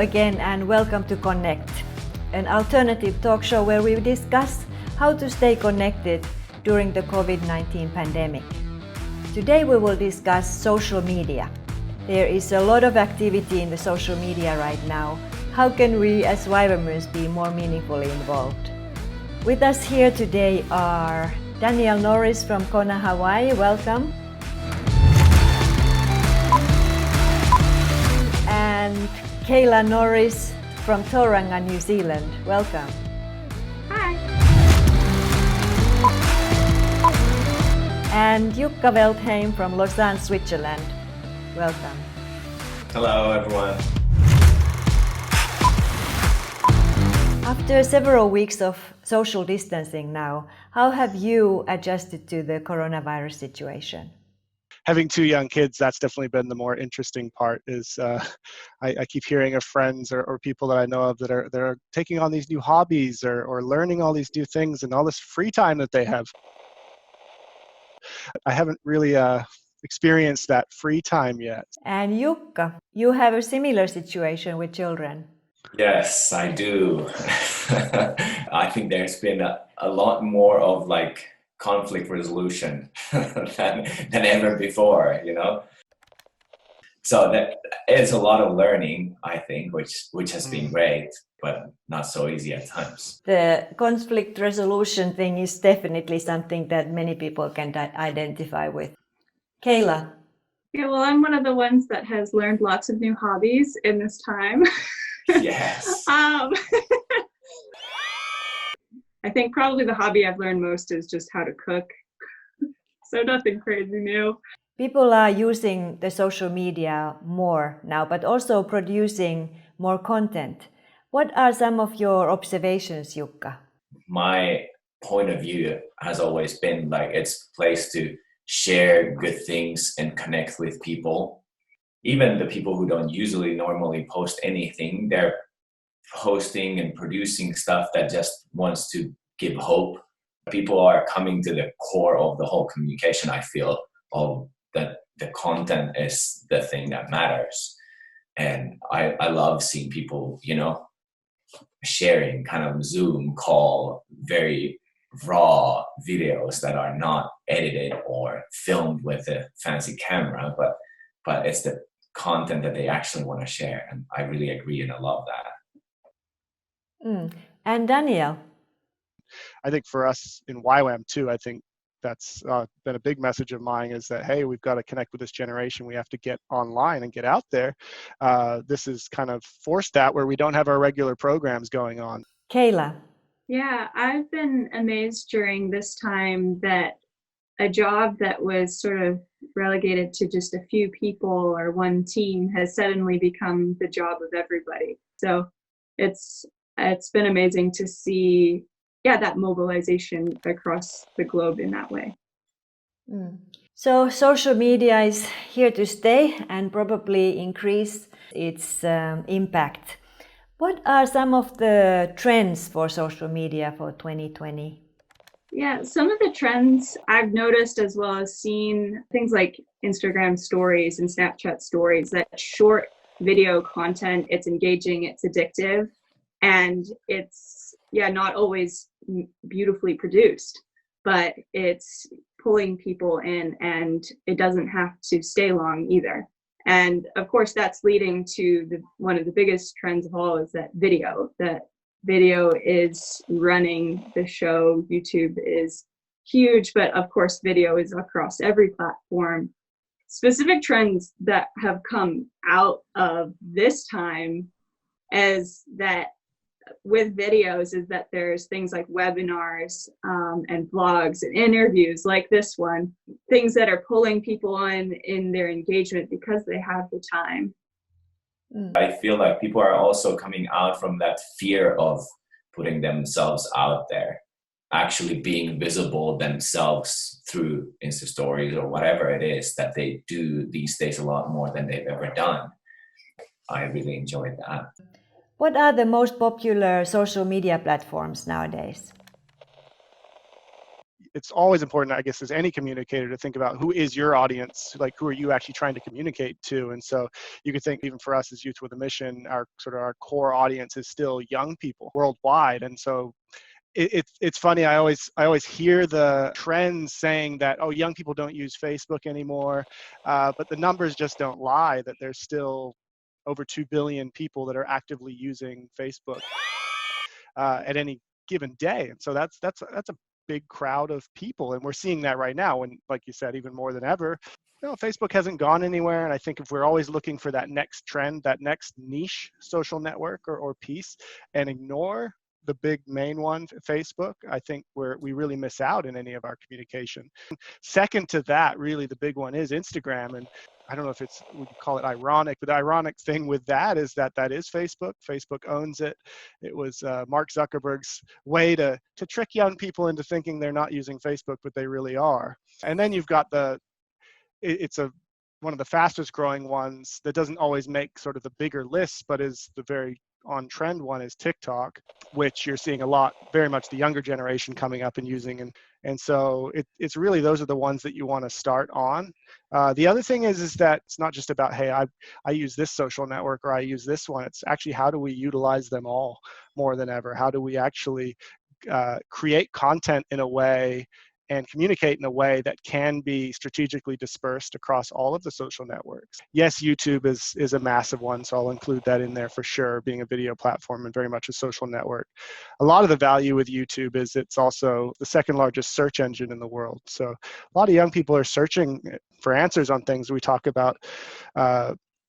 again and welcome to Connect, an alternative talk show where we discuss how to stay connected during the COVID-19 pandemic. Today we will discuss social media. There is a lot of activity in the social media right now. How can we as YWAM'S be more meaningfully involved? With us here today are Danielle Norris from Kona, Hawaii, welcome. And Kayla Norris from Tauranga, New Zealand, welcome. Hi. And Jukka Veldheim from Lausanne, Switzerland, welcome. Hello everyone. After several weeks of social distancing now, how have you adjusted to the coronavirus situation? Having two young kids, that's definitely been the more interesting part. Is I keep hearing of friends or people that I know of that are taking on these new hobbies or learning all these new things and all this free time that they have. I haven't really experienced that free time yet. And Jukka, you have a similar situation with children. Yes, I do. I think there's been a lot more of like conflict resolution than ever before, you know. So that is a lot of learning, I think, which has been great, but not so easy at times. The conflict resolution thing is definitely something that many people can identify with. Kayla. Yeah, well, I'm one of the ones that has learned lots of new hobbies in this time. Yes. I think probably the hobby I've learned most is just how to cook. So nothing crazy new. People are using the social media more now, but also producing more content. What are some of your observations, Jukka? My point of view has always been like it's a place to share good things and connect with people. Even the people who don't usually normally post anything, they're posting and producing stuff that just wants to give hope. People are coming to the core of the whole communication, I feel, of that the content is the thing that matters. And I love seeing people, you know, sharing kind of Zoom call, very raw videos that are not edited or filmed with a fancy camera, but it's the content that they actually want to share. And I really agree and I love that. And Danielle? I think for us in YWAM too, I think that's been a big message of mine is that, hey, we've got to connect with this generation. We have to get online and get out there. This is kind of forced that where we don't have our regular programs going on. Kayla? Yeah, I've been amazed during this time that a job that was sort of relegated to just a few people or one team has suddenly become the job of everybody. So it's been amazing to see, that mobilization across the globe in that way. So social media is here to stay and probably increase its impact. What are some of the trends for social media for 2020? Yeah, some of the trends I've noticed as well as seen things like Instagram stories and Snapchat stories, that short video content, it's engaging, it's addictive, and it's not always beautifully produced, but it's pulling people in and it doesn't have to stay long either. And of course that's leading to one of the biggest trends of all is that video is running the show. YouTube is huge, but of course video is across every platform. Specific trends that have come out of this time is that with videos is that there's things like webinars and blogs and interviews like this one, things that are pulling people in their engagement because they have the time. I feel like people are also coming out from that fear of putting themselves out there, actually being visible themselves through Insta stories or whatever it is that they do these days a lot more than they've ever done. I really enjoyed that. What are the most popular social media platforms nowadays? it's always important, I guess, as any communicator to think about who is your audience, like who are you actually trying to communicate to. And so you could think even for us as Youth with a Mission, our core audience is still young people worldwide. And so it's funny. I always hear the trends saying that, oh, young people don't use Facebook anymore, but the numbers just don't lie. That there's still over 2 billion people that are actively using Facebook at any given day, and so that's a big crowd of people, and we're seeing that right now. And like you said, even more than ever, Facebook hasn't gone anywhere. And I think if we're always looking for that next trend, that next niche social network or piece, and ignore the big main one, Facebook, I think we really miss out in any of our communication. Second to that, really the big one is Instagram. And I don't know if we could call it ironic, but the ironic thing with that is that is Facebook. Facebook owns it. It was Mark Zuckerberg's way to trick young people into thinking they're not using Facebook, but they really are. And then you've got it's one of the fastest growing ones that doesn't always make sort of the bigger lists, but is the very on trend one is TikTok, which you're seeing a lot, very much the younger generation coming up and using. And so it's really, those are the ones that you want to start on. The other thing is that it's not just about, hey, I use this social network or I use this one. It's actually, how do we utilize them all more than ever? How do we actually create content in a way and communicate in a way that can be strategically dispersed across all of the social networks? Yes, YouTube is a massive one, so I'll include that in there for sure, being a video platform and very much a social network. A lot of the value with YouTube is it's also the second largest search engine in the world. So a lot of young people are searching for answers on things. We talk about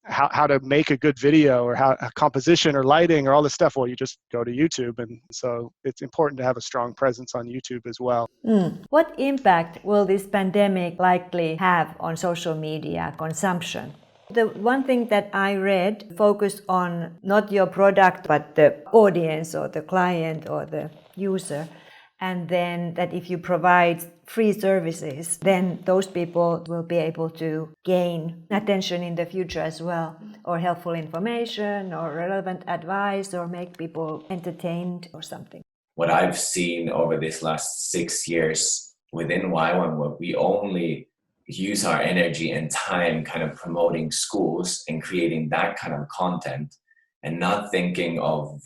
how to make a good video, or how composition or lighting or all this stuff. Well, you just go to YouTube. And so it's important to have a strong presence on YouTube as well. What impact will this pandemic likely have on social media consumption? The one thing that I read focused on not your product, but the audience or the client or the user. And then that if you provide free services, then those people will be able to gain attention in the future as well, or helpful information or relevant advice, or make people entertained or something. What I've seen over this last 6 years within YWAM, we only use our energy and time kind of promoting schools and creating that kind of content, and not thinking of,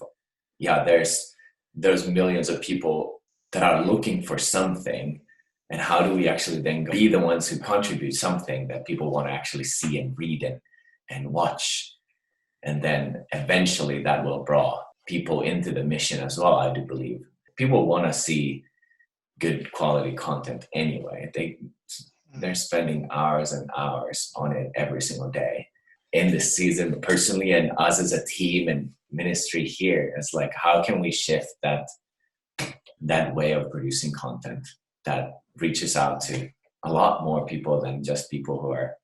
there's millions of people that are looking for something, and how do we actually then be the ones who contribute something that people want to actually see and read and watch. And then eventually that will draw people into the mission as well, I do believe. People want to see good quality content anyway. They're spending hours and hours on it every single day. In this season, personally, and us as a team and ministry here, it's like, how can we shift that way of producing content that reaches out to a lot more people than just people who are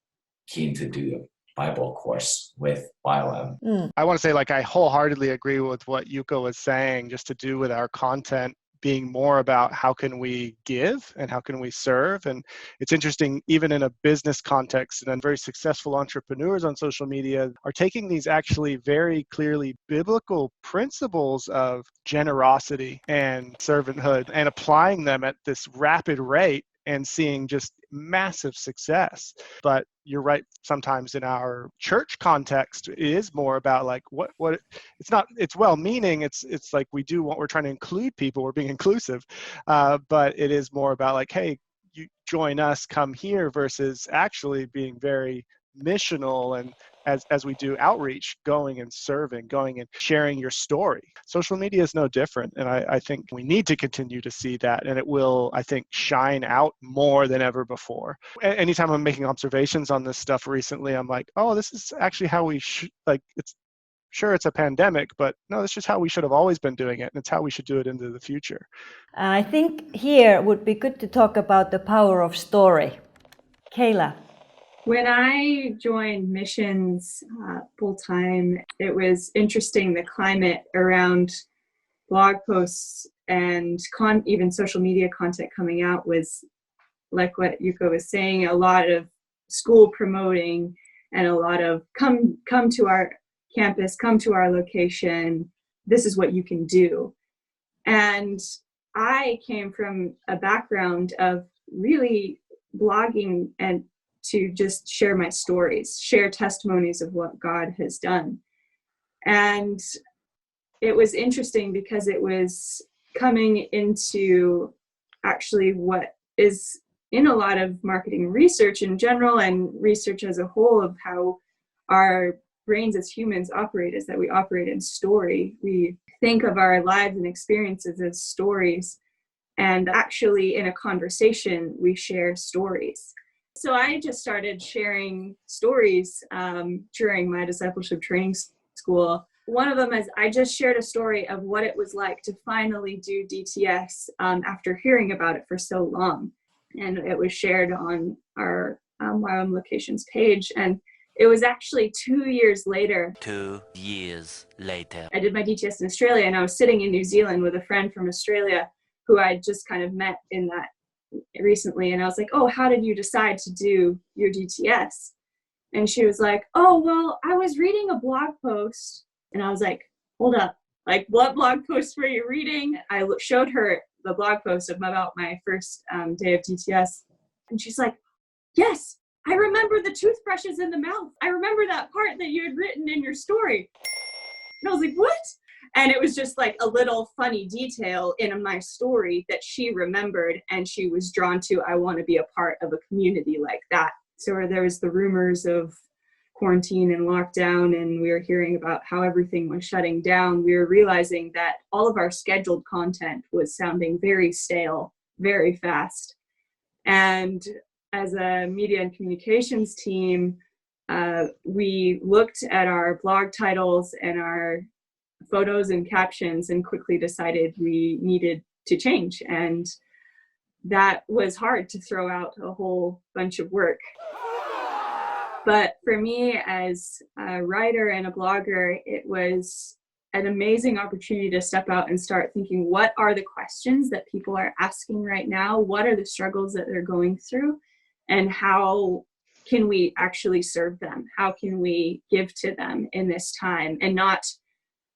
keen to do a Bible course with YWAM. I want to say, I wholeheartedly agree with what Yuko was saying, just to do with our content being more about how can we give and how can we serve. And it's interesting, even in a business context, and very successful entrepreneurs on social media are taking these actually very clearly biblical principles of generosity and servanthood and applying them at this rapid rate and seeing just massive success. But you're right, sometimes in our church context, it is more about what it's well-meaning. It's like we do what we're trying to include people, we're being inclusive, but it is more about hey, you join us, come here, versus actually being very missional, and as we do outreach, going and serving, going and sharing your story. Social media is no different, and I think we need to continue to see that, and it will, I think, shine out more than ever before. Anytime I'm making observations on this stuff recently, I'm like, oh, this is actually how we should, it's a pandemic, but no, that's just how we should have always been doing it, and it's how we should do it into the future. I think here would be good to talk about the power of story. Kayla. When I joined missions full-time, it was interesting. The climate around blog posts and even social media content coming out was like what Yuko was saying, a lot of school promoting and a lot of come to our campus, come to our location, this is what you can do. And I came from a background of really blogging and to just share my stories, share testimonies of what God has done. And it was interesting because it was coming into actually what is in a lot of marketing research in general and research as a whole of how our brains as humans operate, is that we operate in story. We think of our lives and experiences as stories. And actually in a conversation, we share stories. So I just started sharing stories during my discipleship training school. One of them is I just shared a story of what it was like to finally do DTS after hearing about it for so long. And it was shared on our YWAM locations page. And it was actually 2 years later. 2 years later. I did my DTS in Australia, and I was sitting in New Zealand with a friend from Australia who I just kind of met in that recently. And I was like, oh, how did you decide to do your DTS? And she was like, oh, well, I was reading a blog post. And I was like, hold up, like what blog post were you reading? I showed her the blog post about my first day of DTS. And she's like, yes, I remember the toothbrushes in the mouth. I remember that part that you had written in your story. And I was like, what? And it was just like a little funny detail in my story that she remembered, and she was drawn to, I want to be a part of a community like that. So there was the rumors of quarantine and lockdown, and we were hearing about how everything was shutting down. We were realizing that all of our scheduled content was sounding very stale, very fast. And as a media and communications team, we looked at our blog titles and our photos and captions and quickly decided we needed to change. And that was hard to throw out a whole bunch of work. But for me as a writer and a blogger, it was an amazing opportunity to step out and start thinking, what are the questions that people are asking right now? What are the struggles that they're going through? And how can we actually serve them? How can we give to them in this time and not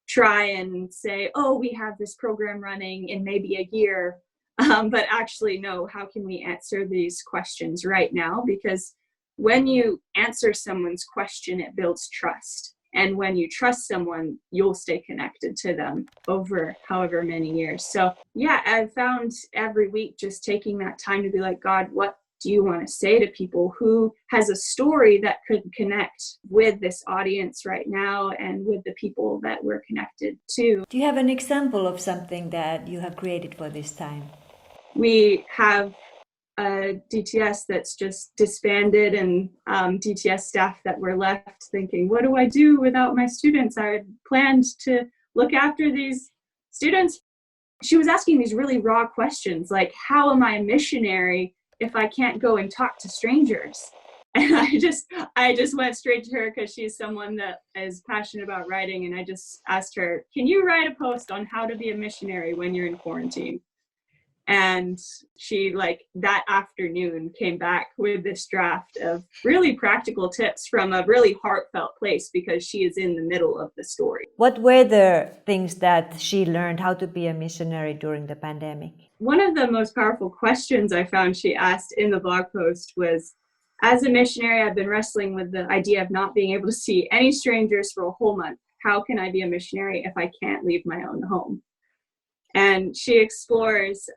try and say, oh, we have this program running in maybe a year, but actually, no, how can we answer these questions right now? Because when you answer someone's question, it builds trust. And when you trust someone, you'll stay connected to them over however many years. So yeah, I've found every week just taking that time to be like, God, what do you want to say to people? Who has a story that could connect with this audience right now and with the people that we're connected to? Do you have an example of something that you have created for this time? We have a DTS that's just disbanded, and DTS staff that were left thinking, what do I do without my students? I had planned to look after these students. She was asking these really raw questions like, how am I a missionary if I can't go and talk to strangers? And I just went straight to her because she's someone that is passionate about writing. And I just asked her, can you write a post on how to be a missionary when you're in quarantine? And she, like, that afternoon came back with this draft of really practical tips from a really heartfelt place, because she is in the middle of the story. What were the things that she learned how to be a missionary during the pandemic? One of the most powerful questions I found she asked in the blog post was, as a missionary, I've been wrestling with the idea of not being able to see any strangers for a whole month. How can I be a missionary if I can't leave my own home? And she explores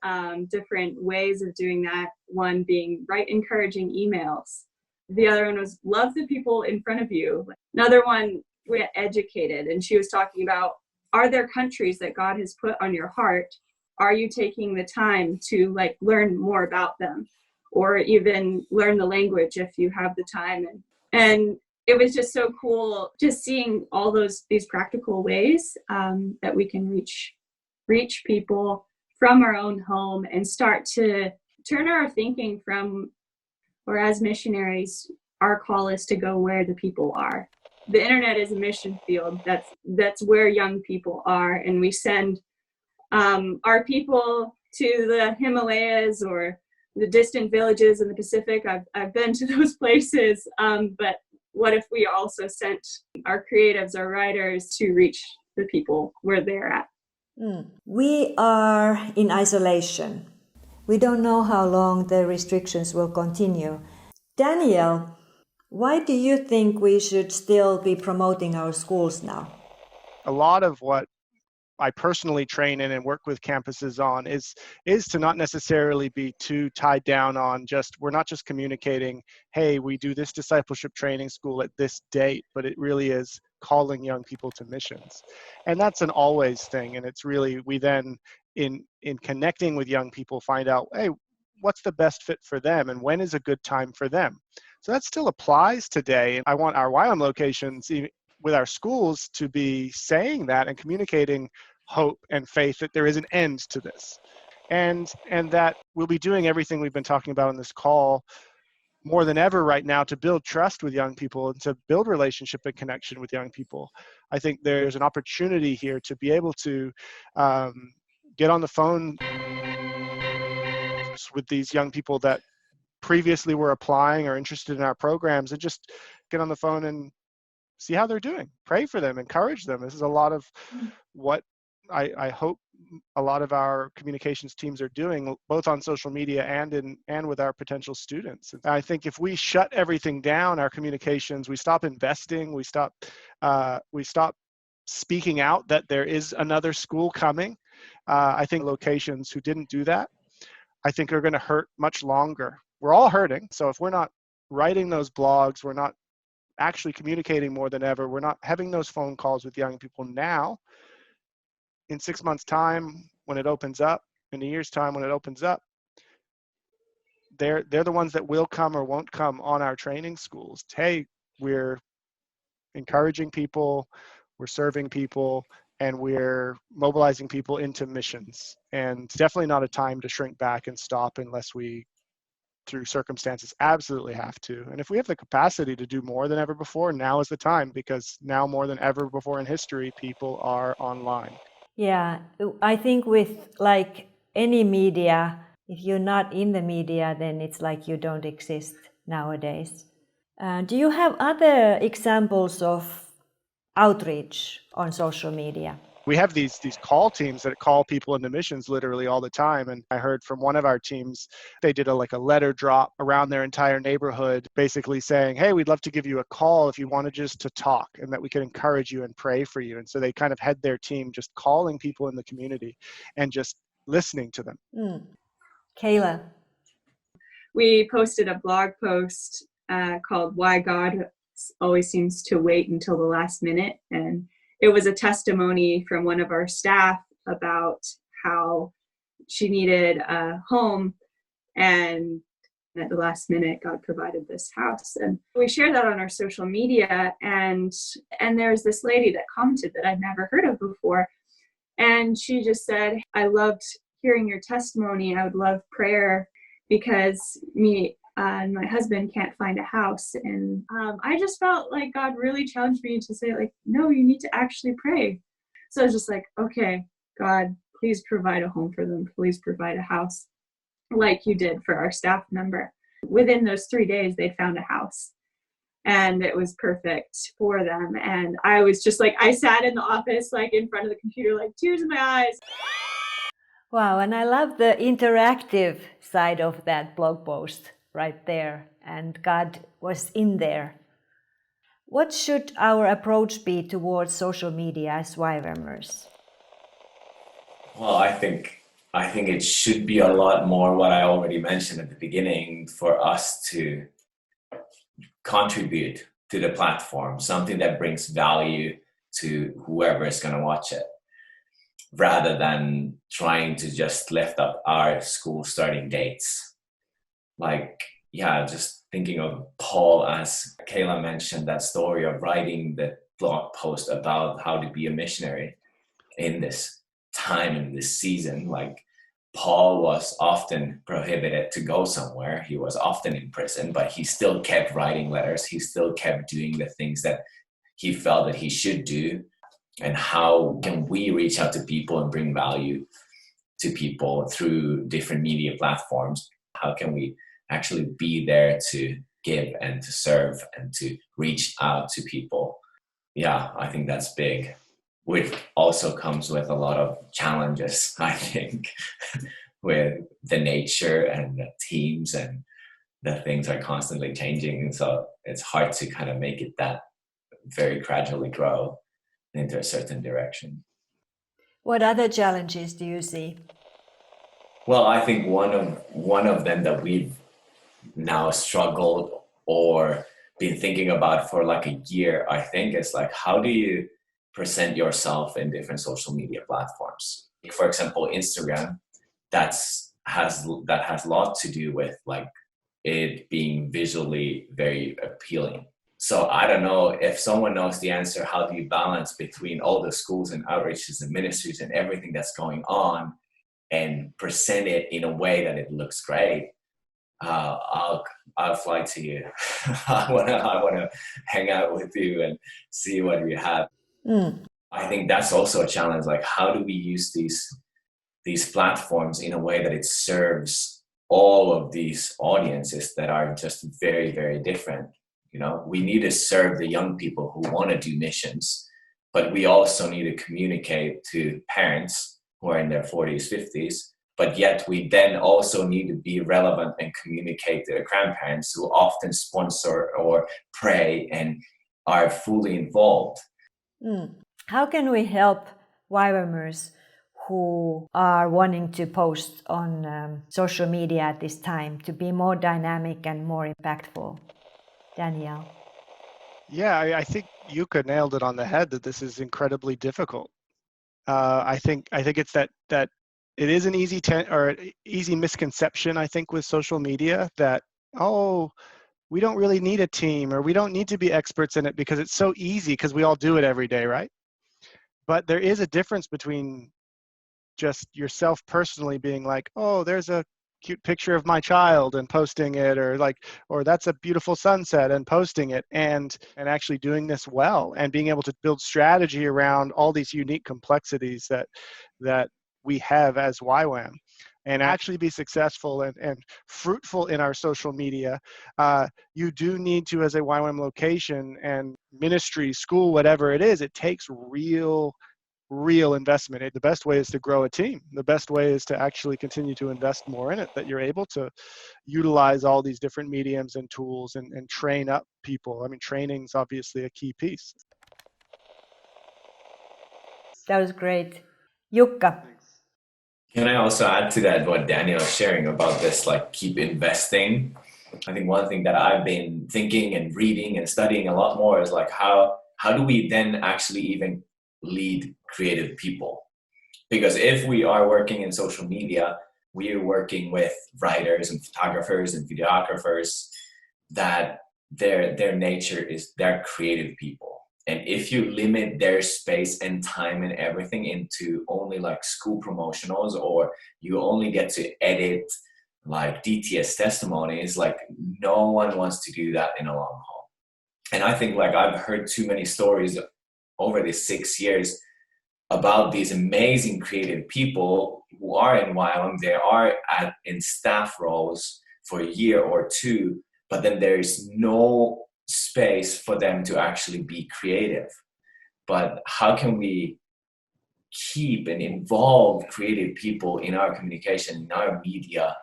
different ways of doing that. One being write encouraging emails. The other one was love the people in front of you. Another one, we're educated. And she was talking about, are there countries that God has put on your heart? Are you taking the time to learn more about them, or even learn the language if you have the time? And it was just so cool just seeing all these practical ways that we can reach people from our own home and start to turn our thinking from, or as missionaries, our call is to go where the people are. The internet is a mission field. That's where young people are, and we send our people to the Himalayas or the distant villages in the Pacific. I've been to those places, but what if we also sent our creatives, our writers, to reach the people where they're at? We are in isolation. We don't know how long the restrictions will continue. Daniel, why do you think we should still be promoting our schools now? A lot of what I personally train in and work with campuses on is to not necessarily be too tied down on we're not just communicating, hey, we do this discipleship training school at this date, but it really is calling young people to missions. And that's an always thing. And it's really, we then in connecting with young people find out, hey, what's the best fit for them and when is a good time for them. So that still applies today. And I want our YWAM locations, with our schools, to be saying that and communicating hope and faith that there is an end to this, and that we'll be doing everything we've been talking about on this call more than ever right now to build trust with young people and to build relationship and connection with young people. I think there's an opportunity here to be able to get on the phone with these young people that previously were applying or interested in our programs, and just get on the phone and see how they're doing, pray for them, encourage them. This is a lot of what I hope a lot of our communications teams are doing, both on social media and with our potential students. And I think if we shut everything down, our communications, we stop investing, we stop speaking out that there is another school coming. I think locations who didn't do that, I think are going to hurt much longer. We're all hurting. So if we're not writing those blogs, we're not actually communicating more than ever, we're not having those phone calls with young people now, in 6 months' time, when it opens up, in a year's time when it opens up, they're the ones that will come or won't come on our training schools. Hey, we're encouraging people, we're serving people, and we're mobilizing people into missions. And definitely not a time to shrink back and stop unless we, through circumstances, absolutely have to. And if we have the capacity to do more than ever before, now is the time, because now more than ever before in history, people are online. Yeah, I think with like any media, if you're not in the media, then it's like you don't exist nowadays. Do you have other examples of outreach on social media? We have these call teams that call people into missions literally all the time. And I heard from one of our teams, they did a letter drop around their entire neighborhood, basically saying, hey, we'd love to give you a call if you wanted just to talk, and that we could encourage you and pray for you. And so they kind of had their team just calling people in the community and just listening to them. Kayla. We posted a blog post called Why God Always Seems to Wait Until the Last Minute. And it was a testimony from one of our staff about how she needed a home, and at the last minute, God provided this house. And we shared that on our social media, and there's this lady that commented that I'd never heard of before. And she just said, I loved hearing your testimony. I would love prayer because me and my husband can't find a house. And I just felt like God really challenged me to say, like, no, you need to actually pray. So I was just like, okay, God, please provide a home for them. Please provide a house like you did for our staff member. Within those 3 days, they found a house. And it was perfect for them. And I was just like, I sat in the office, like in front of the computer, like tears in my eyes. Wow, and I love the interactive side of that blog post right there. And God was in there. What should our approach be towards social media as YWAM'ers? Well, I think it should be a lot more what I already mentioned at the beginning, for us to contribute to the platform, something that brings value to whoever is going to watch it, rather than trying to just lift up our school starting dates. Like, yeah, just thinking of Paul, as Kayla mentioned, that story of writing the blog post about how to be a missionary in this time, in this season. Like, Paul was often prohibited to go somewhere. He was often in prison, but he still kept writing letters. He still kept doing the things that he felt that he should do. And how can we reach out to people and bring value to people through different media platforms? How can we actually be there to give and to serve and to reach out to people? Yeah, I think that's big. which also comes with a lot of challenges, I think, with the nature and the teams, and the things are constantly changing. And so it's hard to kind of make it that very gradually grow into a certain direction. What other challenges do you see? Well, I think one of them that we've now struggled or been thinking about for like a year, I think, is like, how do you present yourself in different social media platforms? For example, Instagram, that has a lot to do with like it being visually very appealing. So I don't know if someone knows the answer. How do you balance between all the schools and outreaches and ministries and everything that's going on and present it in a way that it looks great? I'll fly to you. I wanna hang out with you and see what you have. I think that's also a challenge. Like, how do we use these platforms in a way that it serves all of these audiences that are just very, very different? You know, we need to serve the young people who want to do missions, but we also need to communicate to parents who are in their 40s, 50s. But yet we then also need to be relevant and communicate to the grandparents who often sponsor or pray and are fully involved. How can we help YWAM'ers who are wanting to post on social media at this time to be more dynamic and more impactful? Danielle? Yeah, I think Yuka nailed it on the head that this is incredibly difficult. I think it's that it is an easy misconception, I think, with social media that, oh, we don't really need a team, or we don't need to be experts in it because it's so easy because we all do it every day, right? But there is a difference between just yourself personally being like, oh, there's a cute picture of my child and posting it, or that's a beautiful sunset and posting it, and actually doing this well and being able to build strategy around all these unique complexities that we have as YWAM, and actually be successful and fruitful in our social media. You do need to, as a YWAM location and ministry, school, whatever it is, it takes real investment. The best way is to grow a team. The best way is to actually continue to invest more in it, that you're able to utilize all these different mediums and tools and train up people. I mean, training's obviously a key piece. That was great. Jukka. Can I also add to that what Daniel is sharing about this, like, keep investing? I think one thing that I've been thinking and reading and studying a lot more is like, how do we then actually even lead creative people? Because if we are working in social media, we are working with writers and photographers and videographers that their nature is they're creative people. And if you limit their space and time and everything into only like school promotionals, or you only get to edit like DTS testimonies, like no one wants to do that in a long haul. And I think like I've heard too many stories over these 6 years about these amazing creative people who are in YWAM. They are in staff roles for a year or two, but then there's no space for them to actually be creative. But how can we keep and involve creative people in our communication, in our media,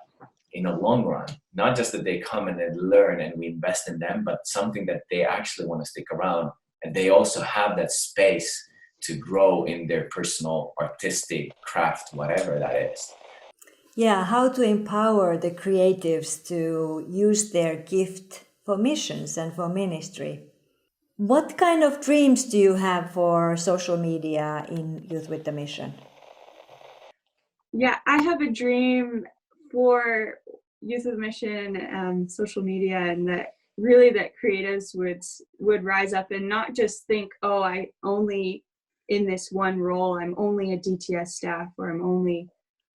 in a long run? Not just that they come and then learn and we invest in them, but something that they actually want to stick around, and they also have that space to grow in their personal artistic craft, whatever that is. Yeah, how to empower the creatives to use their gift for missions and for ministry. What kind of dreams do you have for social media in Youth with the Mission? Yeah, I have a dream for Youth with the Mission, social media, and that creatives would rise up and not just think, oh, I only in this one role, I'm only a DTS staff, or I'm only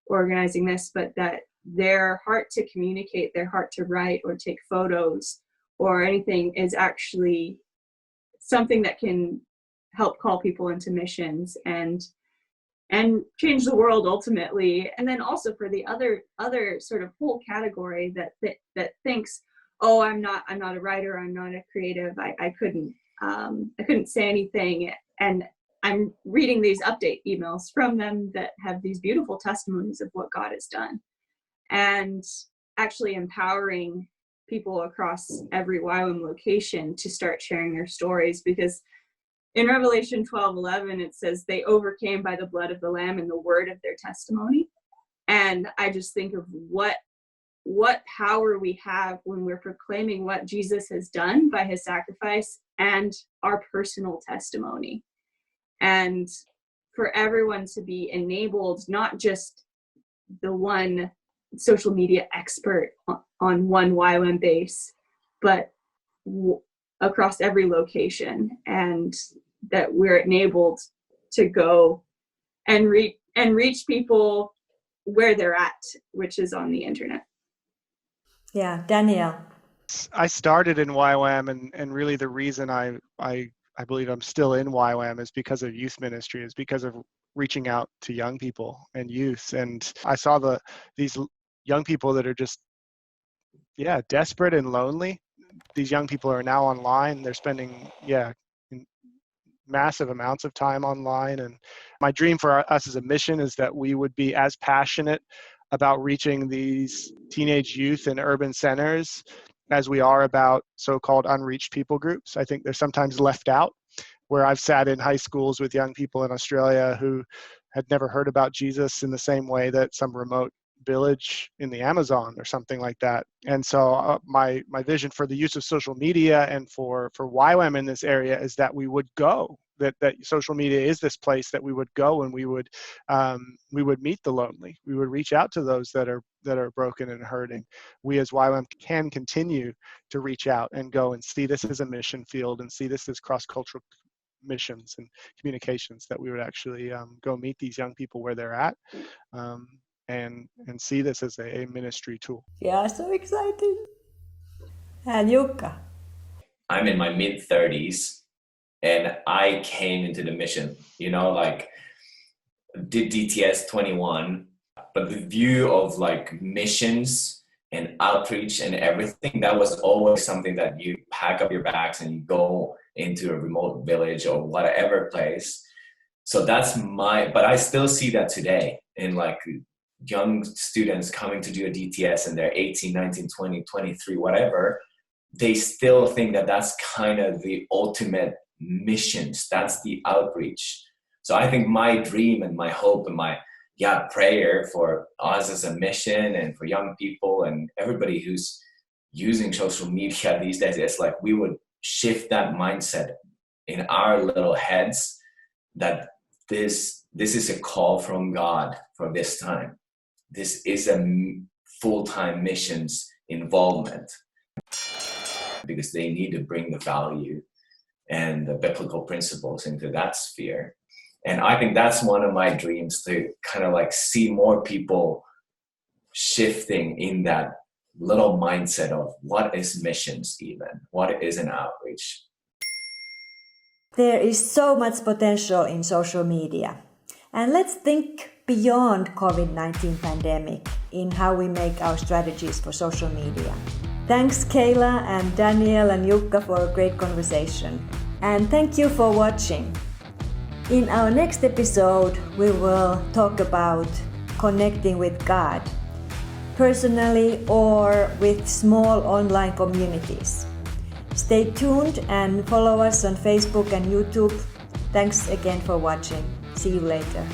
organizing this, but that their heart to communicate, their heart to write or take photos or anything is actually something that can help call people into missions and change the world ultimately. And then also for the other sort of whole category that thinks, oh, I'm not a writer, I'm not a creative, I couldn't say anything, and I'm reading these update emails from them that have these beautiful testimonies of what God has done, and actually empowering people across every YWAM location to start sharing their stories, because in Revelation 12:11 it says they overcame by the blood of the Lamb and the word of their testimony. And I just think of what power we have when we're proclaiming what Jesus has done by his sacrifice and our personal testimony. And for everyone to be enabled, not just the one social media expert on one YWAM base, but across every location, and that we're enabled to go and reach people where they're at, which is on the internet. Yeah, Daniel. I started in YWAM, and really the reason I believe I'm still in YWAM is because of youth ministry, is because of reaching out to young people and youth. And I saw these young people that are just, desperate and lonely. These young people are now online. They're spending, massive amounts of time online. And my dream for us as a mission is that we would be as passionate about reaching these teenage youth in urban centers as we are about so-called unreached people groups. I think they're sometimes left out, where I've sat in high schools with young people in Australia who had never heard about Jesus in the same way that some remote village in the Amazon or something like that. And so my vision for the use of social media and for YWAM in this area is that we would go, that social media is this place that we would go, and we would meet the lonely. We would reach out to those that are broken and hurting. We as YWAM can continue to reach out and go and see this as a mission field, and see this as cross-cultural missions and communications, that we would actually go meet these young people where they're at, and see this as a ministry tool. Yeah, so exciting. And Jukka. I'm in my mid-30s, and I came into the mission, did DTS 21, but the view of missions and outreach and everything, that was always something that you pack up your bags and you go into a remote village or whatever place. So but I still see that today in young students coming to do a DTS, and they're 18, 19, 20, 23, whatever. They still think that that's kind of the ultimate missions. That's the outreach. So I think my dream and my hope and my prayer for us as a mission, and for young people and everybody who's using social media these days, is we would shift that mindset in our little heads, that this is a call from God for this time. This is a full-time missions involvement, because they need to bring the value and the biblical principles into that sphere. And I think that's one of my dreams, to kind of see more people shifting in that little mindset of what is missions, even what is an outreach. There is so much potential in social media. And let's think beyond COVID-19 pandemic in how we make our strategies for social media. Thanks Kayla and Daniel and Jukka for a great conversation. And thank you for watching. In our next episode, we will talk about connecting with God, personally or with small online communities. Stay tuned and follow us on Facebook and YouTube. Thanks again for watching. See you later.